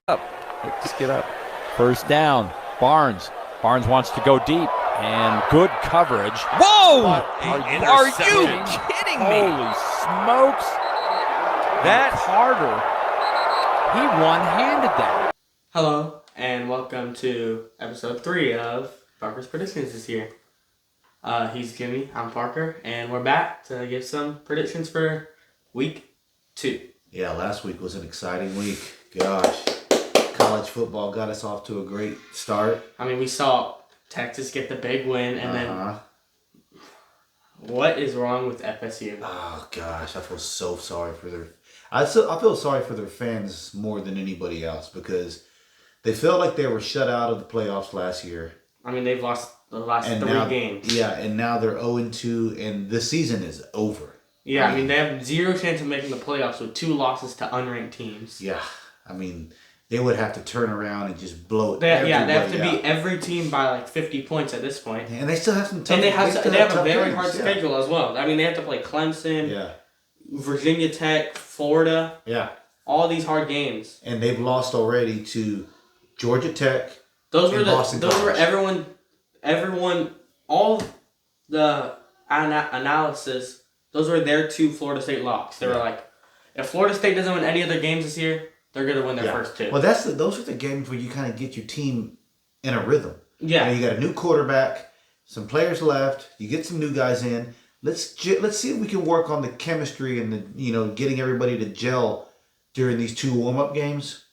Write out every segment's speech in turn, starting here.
up. Just get up. First down. Barnes. Barnes wants to go deep. And good coverage. Whoa! Are you kidding me? Holy smokes. That Carter, he one-handed that. Hello, and welcome to episode 3 of Parker's Predictions this year. He's Jimmy, I'm Parker, and we're back to give some predictions for week 2. Yeah, last week was an exciting week. Gosh, college football got us off to a great start. I mean, we saw Texas get the big win, and then what is wrong with FSU? Oh gosh, I feel so sorry for their. I feel sorry for their fans more than anybody else because they felt like they were shut out of the playoffs last year. I mean, they've lost the last and 3 now, games. Yeah, and now they're 0-2, and the season is over. Yeah, I mean, they have zero chance of making the playoffs with 2 losses to unranked teams. Yeah, I mean, they would have to turn around and just blow it. They have to beat every team by like 50 points at this point. And they still have some tough. And they have a very games, hard schedule as well. I mean, they have to play Clemson, Virginia Tech, Florida. Yeah. All these hard games. And they've lost already to Georgia Tech. Those were everyone, all the analysis, those were their 2 Florida State locks. They were like, if Florida State doesn't win any other games this year, they're going to win their first 2. Well, those are the games where you kind of get your team in a rhythm. Yeah. You got a new quarterback, some players left, you get some new guys in. Let's see if we can work on the chemistry and getting everybody to gel during these 2 warm-up games.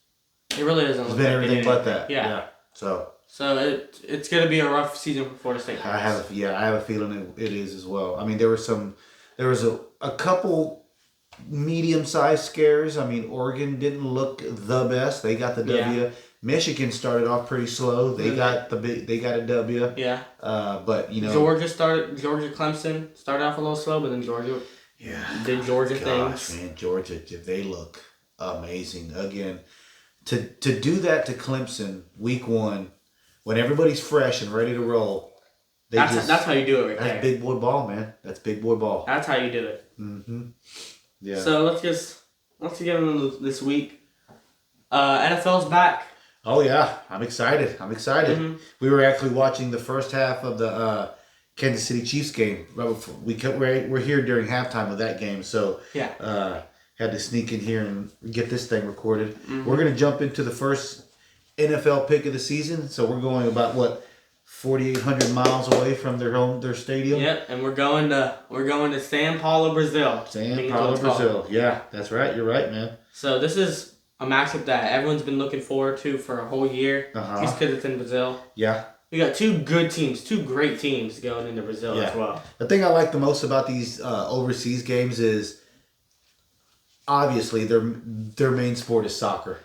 It really doesn't look It's been everything but that. Yeah. So it's going to be a rough season for Florida State. I have a feeling it is as well. I mean, there was a couple medium-sized scares. I mean, Oregon didn't look the best. They got the W. Yeah. Michigan started off pretty slow. They got a W. Yeah. But Georgia Clemson started off a little slow, but then Georgia did Georgia things. Man, Georgia, they look amazing again. To do that to Clemson week 1, when everybody's fresh and ready to roll, that's how you do it right there. That's big boy ball, man. That's big boy ball. That's how you do it. Mm-hmm. Yeah. So let's get into this week. NFL's back. Oh yeah, I'm excited. Mm-hmm. We were actually watching the first half of the Kansas City Chiefs game. Right before we're here during halftime of that game, so had to sneak in here and get this thing recorded. Mm-hmm. We're gonna jump into the first NFL pick of the season. So we're going about 4,800 miles away from their stadium. Yep, and we're going to São Paulo, Brazil. São Paulo, Brazil. Yeah, that's right. You're right, man. So this is a matchup that everyone's been looking forward to for a whole year. Just because it's in Brazil. Yeah. We got 2 good teams, 2 great teams going into Brazil as well. The thing I like the most about these overseas games is obviously their main sport is soccer.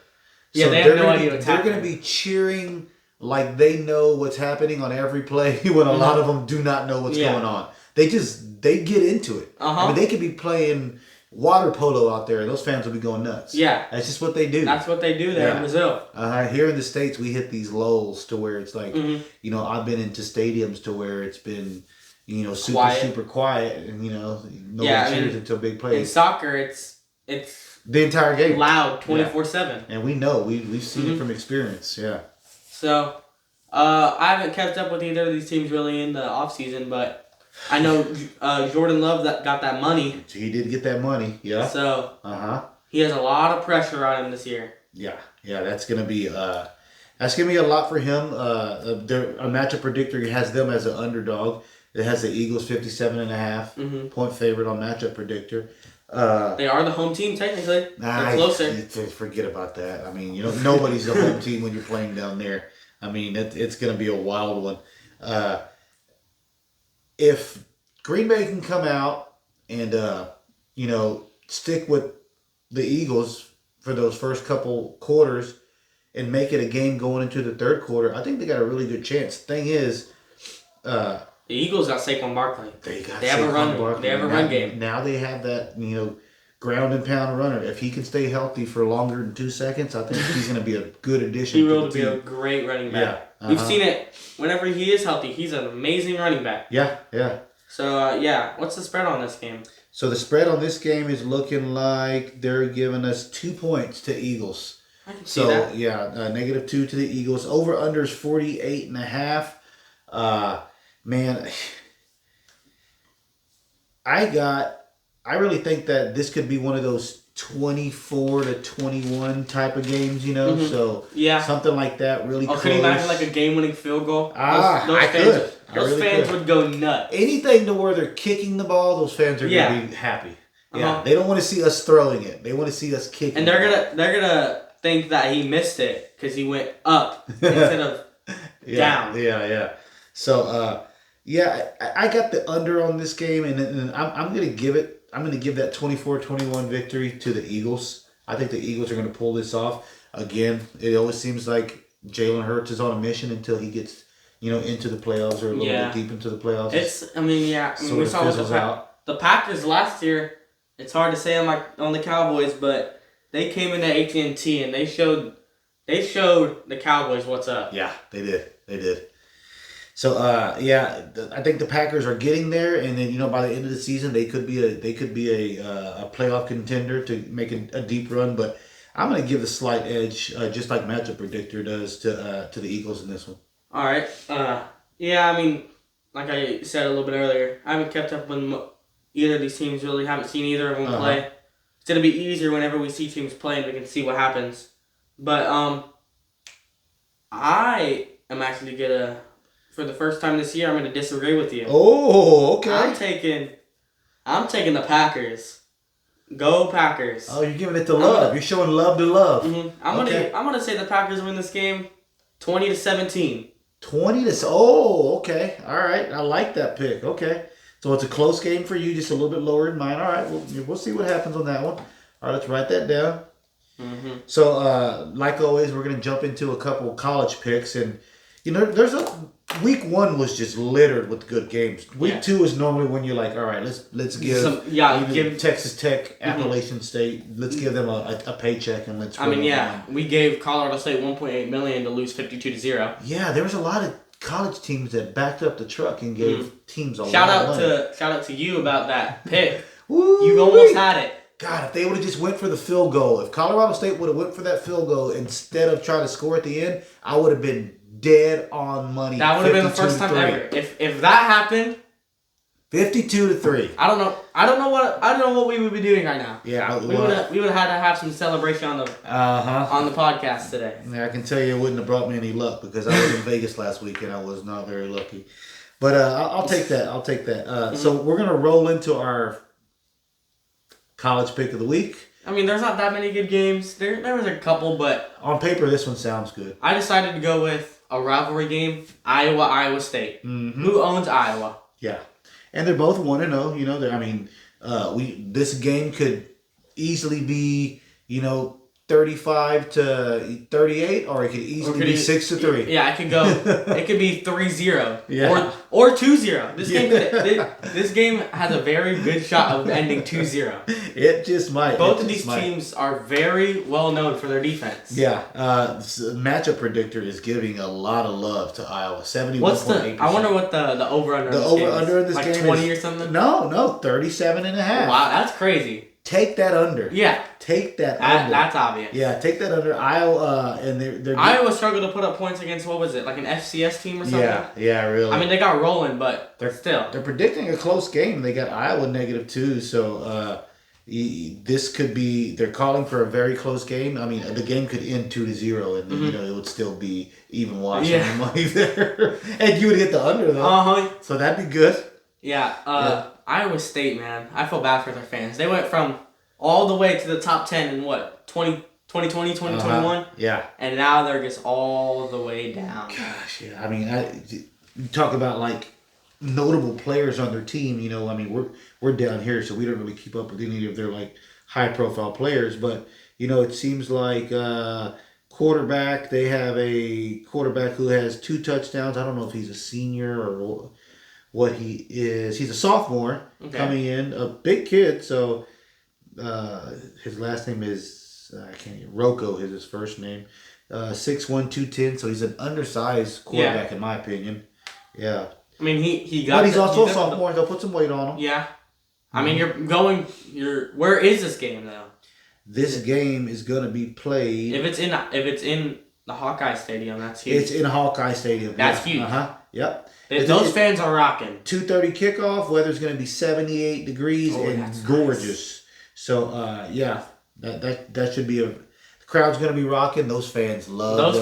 Yeah, so they have no idea what's happening. They're going to be cheering like they know what's happening on every play when a lot of them do not know what's going on. They get into it. I mean, they could be playing water polo out there and those fans will be going nuts. Yeah. That's just what they do. That's what they do there in Brazil. Here in the States, we hit these lulls to where it's like, I've been into stadiums to where it's been, super quiet and, nobody cheers until big plays. In soccer, it's the entire game. Loud 24/7. And we know. We've seen it from experience. Yeah. So, I haven't kept up with either of these teams really in the offseason, but I know Jordan Love got that money. He did get that money, yeah. So he has a lot of pressure on him this year. Yeah, that's gonna be a lot for him. A matchup predictor has them as an underdog. It has the Eagles 57.5 point favorite on matchup predictor. They are the home team technically. They're closer. Forget about that. I mean, nobody's a home team when you're playing down there. I mean, it's gonna be a wild one. If Green Bay can come out and, stick with the Eagles for those first couple quarters and make it a game going into the third quarter, I think they got a really good chance. Thing is, the Eagles got Saquon Barkley. They have a run game. Now they have that, ground and pound runner. If he can stay healthy for longer than 2 seconds, I think he's going to be a good addition. He will be a great running back. Yeah. We've seen it whenever he is healthy. He's an amazing running back. Yeah. So, what's the spread on this game? So the spread on this game is looking like they're giving us 2 points to Eagles. I can see that. -2 to the Eagles. Over under is 48.5. Man, I really think that this could be one of those 24-21 type of games, you know. So something like that, really. Oh, could you imagine like a game-winning field goal? Those fans would go nuts. Anything to where they're kicking the ball, those fans are gonna be happy. Yeah, they don't want to see us throwing it. They want to see us kicking. And they're gonna think that he missed it because he went up instead of down. Yeah. So I got the under on this game, and I'm gonna give it. I'm gonna give that 24-21 victory to the Eagles. I think the Eagles are gonna pull this off. Again, it always seems like Jalen Hurts is on a mission until he gets into the playoffs or a little bit deep into the playoffs. We saw with the Packers last year. It's hard to say on the Cowboys, but they came into AT&T and they showed the Cowboys what's up. Yeah, they did. So I think the Packers are getting there, and then by the end of the season they could be a playoff contender to make a deep run. But I'm gonna give the slight edge, just like Matchup Predictor does to the Eagles in this one. All right. Like I said a little bit earlier, I haven't kept up with either of these teams. Really haven't seen either of them play. It's gonna be easier whenever we see teams play and we can see what happens. But I am actually for the first time this year, I'm gonna disagree with you. Oh, okay. I'm taking the Packers. Go Packers. Oh, you're giving it to love. You're showing love to love. Mm-hmm. I'm gonna say the Packers win this game, 20-17. 20 to oh, okay, all right. I like that pick. Okay, so it's a close game for you, just a little bit lower than mine. All right, we'll see what happens on that one. All right, let's write that down. Mm-hmm. So, like always, we're gonna jump into a couple college picks, and there's week 1 was just littered with good games. Week 2 is normally when you're like, all right, let's give give Texas Tech, Appalachian State, let's give them a paycheck and let's. We gave Colorado State $1.8 million to lose 52-0. Yeah, there was a lot of college teams that backed up the truck and gave teams a lot of money. Shout out to you about that pick. Woo-wee. You almost had it. God, if they would have just went for the field goal, if Colorado State would have went for that field goal instead of trying to score at the end, I would have been dead on money. That would have been the first time ever. If that happened, 52-3. I don't know what we would be doing right now. Yeah, we would have had to have some celebration on the podcast today. Yeah, I can tell you it wouldn't have brought me any luck because I was in Vegas last week and I was not very lucky. But I'll take that. So we're gonna roll into our college pick of the week. There's not that many good games. There was a couple, but on paper this one sounds good. I decided to go with a rivalry game, Iowa State. Mm-hmm. Who owns Iowa? Yeah, and they're both 1-0. This game could easily be 35-38, or it could easily be 6-3. Yeah, it could go. It could be 3-0. Yeah. Or 2-0. This game has a very good shot of ending 2-0. It just might. Both of these teams are very well known for their defense. Yeah. Matchup Predictor is giving a lot of love to Iowa. 71.8%. I wonder what the over-under in this game is. Like 20 or something? No, 37.5. Wow, that's crazy. Take that under. Yeah. Take that under. That's obvious. Yeah, take that under. Iowa, and they're Iowa struggled to put up points against, what was it, like an FCS team or something? Yeah, really. They got rolling, but they're predicting a close game. They got Iowa -2, so this could be. They're calling for a very close game. The game could end 2-0, and it would still be even watching the money there, and you would hit the under though. So that'd be good. Yeah. Iowa State, man, I feel bad for their fans. They went from all the way to the top 10 in 2020, 2021? Yeah. And now they're just all the way down. Gosh, yeah. You talk about like notable players on their team. We're down here, so we don't really keep up with any of their like high profile players. But it seems like quarterback. They have a quarterback who has 2 touchdowns. I don't know if he's a senior or what he is. He's a sophomore coming in, a big kid. So his last name is Rocco is his first name. 6'1", 210. So he's an undersized quarterback in my opinion. Yeah. He got. But he's also a sophomore. They'll put some weight on him. Yeah. Where is this game though? this game is going to be played. If it's in the Hawkeye Stadium, that's huge. It's in Hawkeye Stadium. That's huge. Yep. Those fans are rocking. 2:30 kickoff. Weather's going to be 78 degrees and gorgeous. Nice. So that should be the crowd's going to be rocking. Those fans love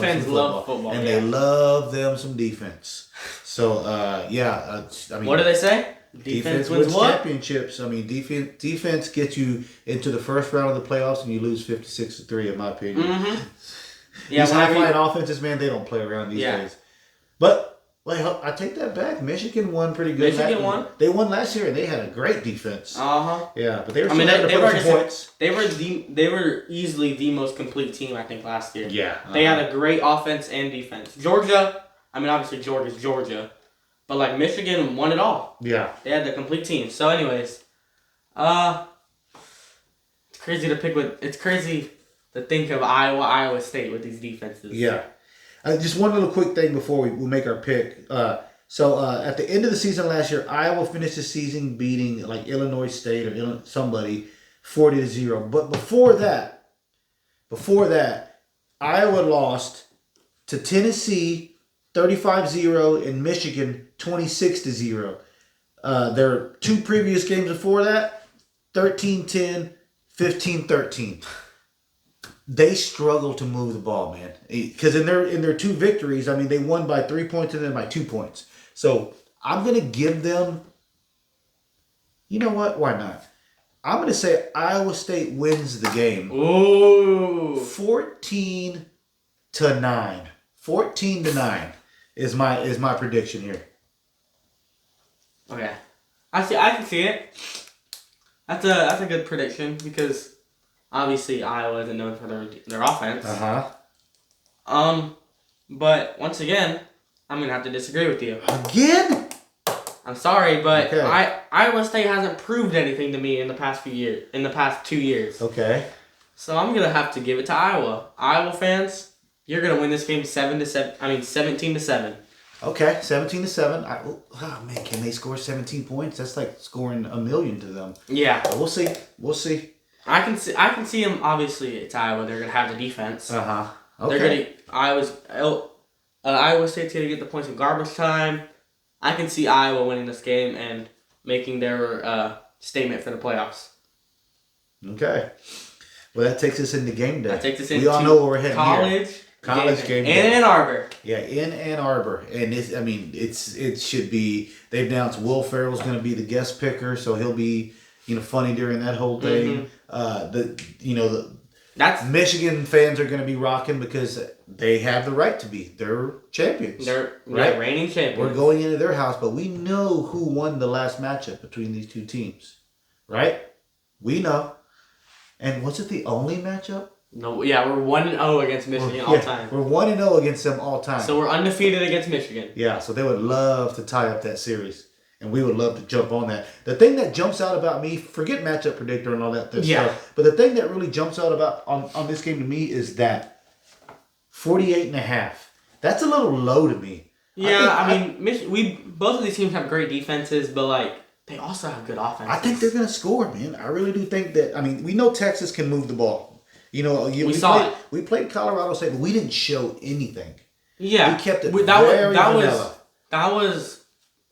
football, and they love them some defense. So I mean, what do they say? Defense wins what? Championships. I mean, defense gets you into the first round of the playoffs, and you lose 56-3, in my opinion. Mm-hmm. Yeah, these high-flying offenses, man, they don't play around these days. But I take that back. Michigan won pretty good. Michigan won. They won last year, and they had a great defense. Yeah, but they were. They were easily the most complete team, I think, last year. Yeah, they had a great offense and defense. Georgia. I mean, obviously Georgia's Georgia. But, like, Michigan won it all. Yeah. They had the complete team. So, anyways. It's crazy to think of Iowa State with these defenses. Yeah. Just one little quick thing before we make our pick. So, at the end of the season last year, Iowa finished the season beating, like, Illinois State or somebody 40-0. But before that, Iowa lost to Tennessee 35-0 in Michigan 26-0. Their two previous games before that, 13-10, 15-13. They struggle to move the ball, man. Because in their two victories, I mean, they won by 3 points and then by 2 points. So I'm gonna give them. You know what? Why not? I'm gonna say Iowa State wins the game. Ooh. 14-9. 14-9 is my prediction here. Okay, I can see it. That's a good prediction because obviously Iowa isn't known for their offense. But once again, I'm gonna have to disagree with you. Again? I'm sorry, but Iowa State hasn't proved anything to me in the past 2 years. Okay. So I'm gonna have to give it to Iowa. Iowa fans, you're gonna win this game 17-7. Okay, 17-7. Oh man, can they score 17 points? That's like scoring 1,000,000 to them. Yeah, but we'll see. I can see them. Obviously, it's Iowa. They're gonna have the defense. Okay. They're Iowa State's gonna get the points in garbage time. I can see Iowa winning this game and making their statement for the playoffs. Okay. Well, that takes us into game day. That takes us into we all know where we're heading college game day. In Ann Arbor. Yeah, in Ann Arbor. And it should be, they've announced Will Ferrell's going to be the guest picker, so he'll be, funny during that whole thing. That's Michigan fans are going to be rocking because they have the right to be. They're champions. They're reigning champions. We're going into their house, but we know who won the last matchup between these two teams. Right? We know. And was it the only matchup? No, yeah, we're 1-0 against Michigan all time. We're 1-0 against them all time. So we're undefeated against Michigan. Yeah, so they would love to tie up that series. And we would love to jump on that. The thing that jumps out about me, forget matchup predictor and all that stuff, but the thing that really jumps out about on this game to me is that 48.5. That's a little low to me. Yeah, both of these teams have great defenses, but they also have good offenses. I think they're going to score, man. I really do think that. We know Texas can move the ball. We played Colorado State, but we didn't show anything. Yeah. We kept it very vanilla.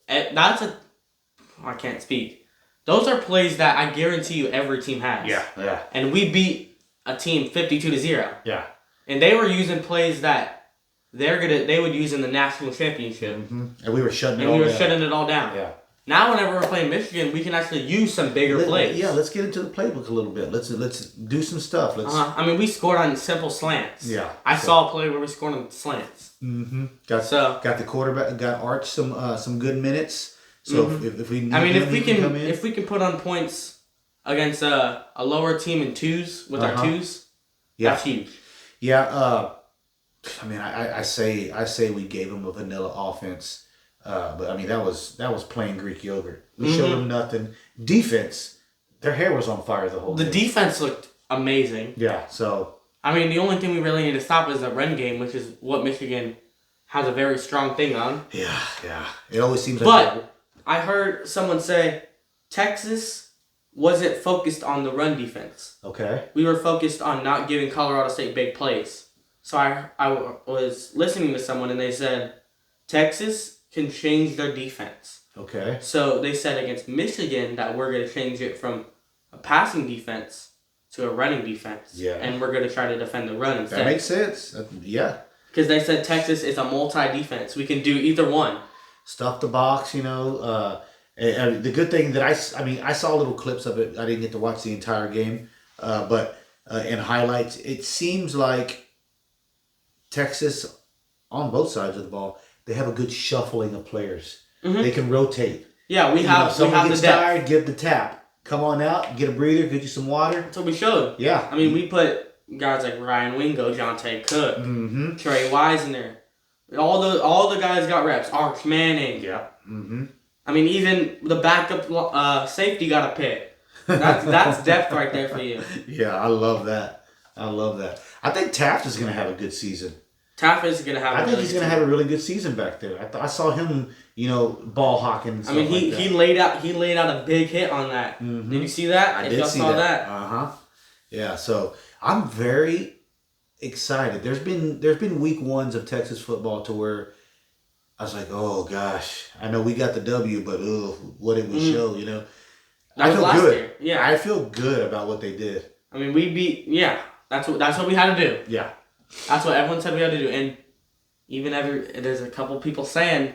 I can't speak. Those are plays that I guarantee you every team has. Yeah. And we beat a team 52-0. Yeah. And they were using plays that they would use in the national championship. Mm-hmm. And we were shutting it all down. Yeah. Now, whenever we're playing Michigan, we can actually use some bigger plays. Yeah, let's get into the playbook a little bit. Let's do some stuff. We scored on simple slants. Yeah. I saw a play where we scored on slants. Mm-hmm. Got the quarterback. Got Arch some good minutes. So if we if we can put on points against a lower team in twos with our twos, that's huge. Yeah. I say we gave them a vanilla offense. But that was plain Greek yogurt. We showed them nothing. Defense, their hair was on fire the whole day. The defense looked amazing. Yeah, so the only thing we really need to stop is the run game, which is what Michigan has a very strong thing on. Yeah. It always seems like. But I heard someone say Texas wasn't focused on the run defense. Okay. We were focused on not giving Colorado State big plays. So I was listening to someone and they said Texas can change their defense. Okay. So they said against Michigan that we're going to change it from a passing defense to a running defense. Yeah. And we're going to try to defend the run instead. That makes sense. Yeah. Because they said Texas is a multi-defense. We can do either one. Stuff the box, you know. And the good thing that I saw little clips of it. I didn't get to watch the entire game, but in highlights, it seems like Texas, on both sides of the ball, they have a good shuffling of players. Mm-hmm. They can rotate. Yeah, we have someone gets the depth. tired, give the tap. Come on out, get a breather, get you some water. That's what we showed. Yeah. I mean, we put guys like Ryan Wingo, Jonte Cook, Trey Wise in there. All the guys got reps. Arch Manning. Yeah. Mm-hmm. I mean, even the backup safety got a pick. That's depth right there for you. Yeah, I love that. I think Taft is going to have a good season. Taft is going to have. I think he's going to have a really good season back there. I saw him, ball hawking. And stuff he laid out a big hit on that. Mm-hmm. Did you see that? I did see that. Yeah. So I'm very excited. There's been week ones of Texas football to where I was like, oh gosh, I know we got the W, but what did we show? I feel good. Year. Yeah, I feel good about what they did. I mean, we beat. Yeah, that's what we had to do. Yeah, that's what everyone said we had to do, and even there's a couple people saying,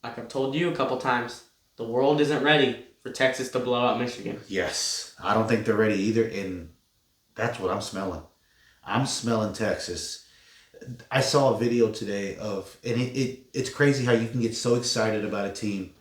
like I've told you a couple times, the world isn't ready for Texas to blow out Michigan. Yes, I don't think they're ready either, and that's what I'm smelling. I'm smelling Texas. I saw a video today it's crazy how you can get so excited about a team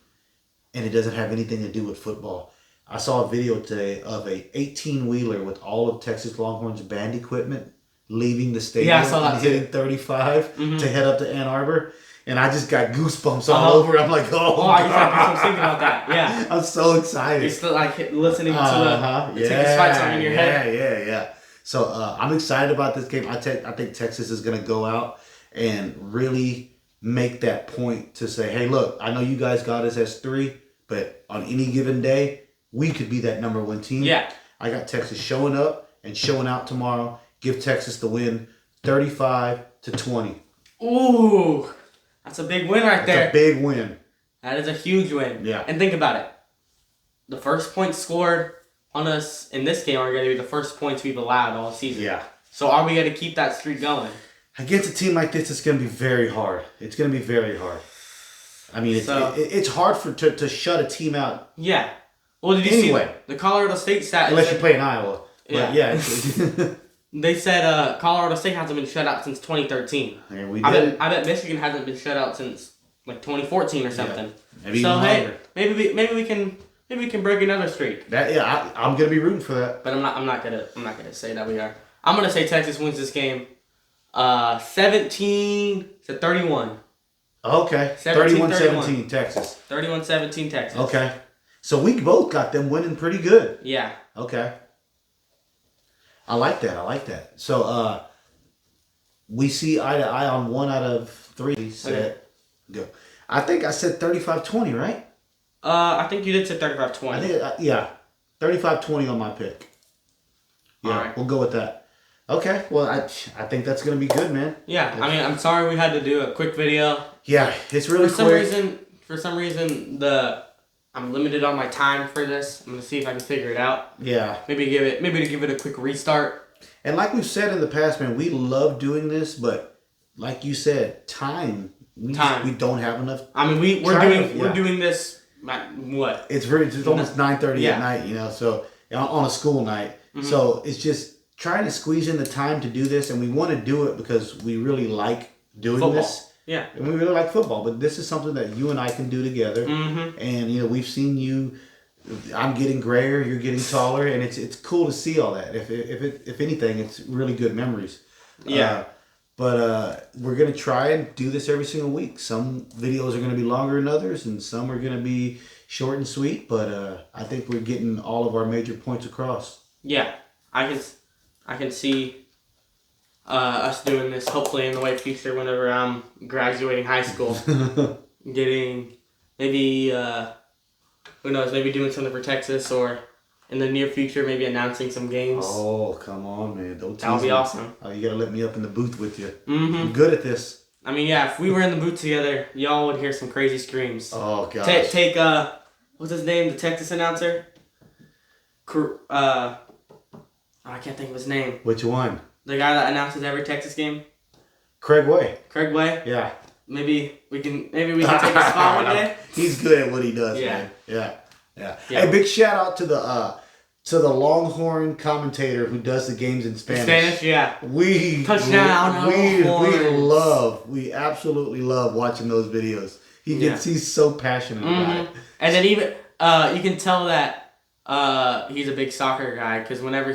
and it doesn't have anything to do with football. I saw a video today of a 18-wheeler with all of Texas Longhorns band equipment leaving the stadium and hitting 35 to head up to Ann Arbor. And I just got goosebumps all over. I'm like, I was thinking about that. Yeah. I'm so excited. You're still like listening to the Texas fight song in your head. Yeah. So I'm excited about this game. I think Texas is going to go out and really make that point to say, hey, look, I know you guys got us as 3, but on any given day, we could be that number 1 team. Yeah. I got Texas showing up and showing out tomorrow. Give Texas the win, 35-20. Ooh, that's a big win right there. That's a big win. That is a huge win. Yeah. And think about it. The first points scored on us in this game are going to be the first points we've allowed all season. Yeah. So are we going to keep that streak going? Against a team like this, it's going to be very hard. It's going to be very hard. I mean, it's hard to shut a team out. Yeah. Well, did you see the Colorado State stat? Unless you play in Iowa. But yeah. They said Colorado State hasn't been shut out since 2013. And we did. I bet Michigan hasn't been shut out since like 2014 or something. Yeah. Maybe so hey, maybe we can break another streak. I'm gonna be rooting for that. But I'm not gonna say that we are. I'm gonna say Texas wins this game, 17-31. Okay. 31-17 Texas. 31-17 Texas. Okay. So we both got them winning pretty good. Yeah. Okay. I like that. So we see eye to eye on 1 out of 3. Set. Go. I think I said 35-20, right? I think you did say 35-20. I think 35-20 on my pick. Yeah, all right. We'll go with that. Okay. Well, I think that's gonna be good, man. Yeah. I mean, I'm sorry we had to do a quick video. Yeah, it's really quick. For some reason, I'm limited on my time for this. I'm gonna see if I can figure it out. Yeah. Maybe to give it a quick restart. And like we've said in the past, man, we love doing this, but like you said, time. We don't have enough. I mean, we're doing this at what? It's almost 9:30 at night, so on a school night. Mm-hmm. So it's just trying to squeeze in the time to do this, and we want to do it because we really like doing football. This. Yeah. And we really like football, but this is something that you and I can do together. Mm-hmm. And we've seen you. I'm getting grayer, you're getting taller, and it's cool to see all that. If anything, it's really good memories. Yeah. But we're gonna try and do this every single week. Some videos are gonna be longer than others, and some are gonna be short and sweet. But I think we're getting all of our major points across. Yeah, I can see us doing this hopefully in the way future whenever I'm graduating high school, getting maybe who knows, maybe doing something for Texas or in the near future, maybe announcing some games. Oh, come on, man. Don't tease That would be me. awesome. Oh, you got to let me up in the booth with you. Mm-hmm. I'm good at this. I mean, yeah, if we were in the booth together, y'all would hear some crazy screams. Oh, gosh. Take what's his name? The Texas announcer? I can't think of his name. Which one? The guy that announces every Texas game? Craig Way. Craig Way? Yeah. Maybe we can take a spot one day. He's good at what he does, man. Yeah. Hey, big shout out to the Longhorn commentator who does the games in Spanish. Spanish, yeah. Touchdown. We absolutely love watching those videos. He's so passionate about it. And then even you can tell that he's a big soccer guy because whenever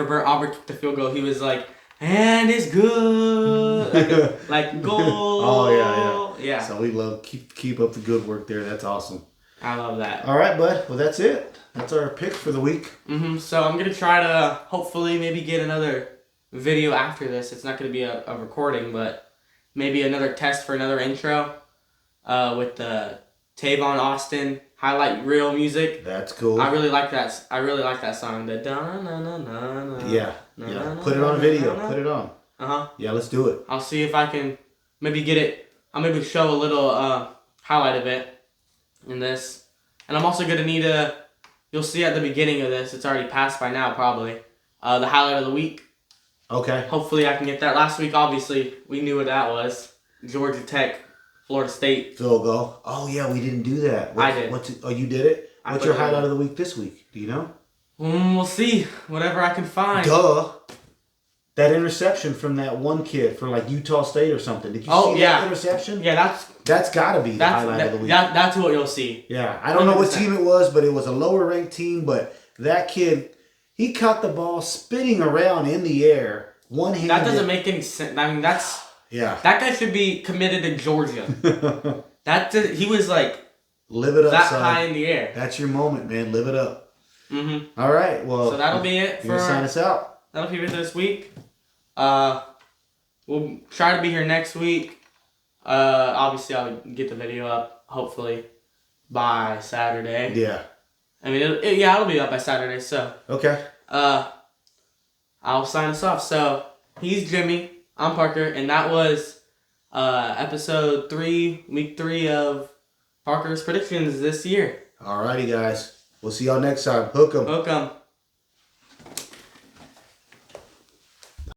Bert Auburn took the field goal, he was like, and it's good, like goal. Oh yeah. So we love keep up the good work there. That's awesome. I love that. All right, bud. Well, that's it. That's our picks for the week. So I'm gonna try to hopefully maybe get another video after this. It's not gonna be a recording, but maybe another test for another intro with the Tavon Austin highlight reel music. That's cool. I really like that. I really like that song. The da na na na na. Yeah. Put it on video. Put it on. Yeah, let's do it. I'll see if I can maybe get it. I'll maybe show a little highlight of it in this, and I'm also gonna need you'll see at the beginning of this. It's already passed by now, probably. The highlight of the week. Okay. Hopefully, I can get that. Last week, obviously, we knew what that was. Georgia Tech, Florida State. Field goal. Oh yeah, we didn't do that. I did. You did it? What's your highlight of the week this week? Do you know? We'll see. Whatever I can find. Duh. That interception from that one kid for like Utah State or something. Did you see that interception? Yeah, that's got to be the highlight of the week. That's what you'll see. Yeah, I don't know what team it was, but it was a lower ranked team. But that kid, he caught the ball spinning around in the air, one handed. That doesn't make any sense. I mean, that guy should be committed to Georgia. He was like live it up, that son. high in the air. That's your moment, man. Live it up. All right, well. So that'll be it for sign us out. That'll be it for this week. We'll try to be here next week. Obviously, I'll get the video up hopefully by Saturday. Yeah. I mean, it'll be up by Saturday. So okay. I'll sign us off. So he's Jimmy. I'm Parker, and that was episode 3, week 3 of Parker's predictions this year. Alrighty, guys. We'll see y'all next time. Hook 'em. Hook 'em.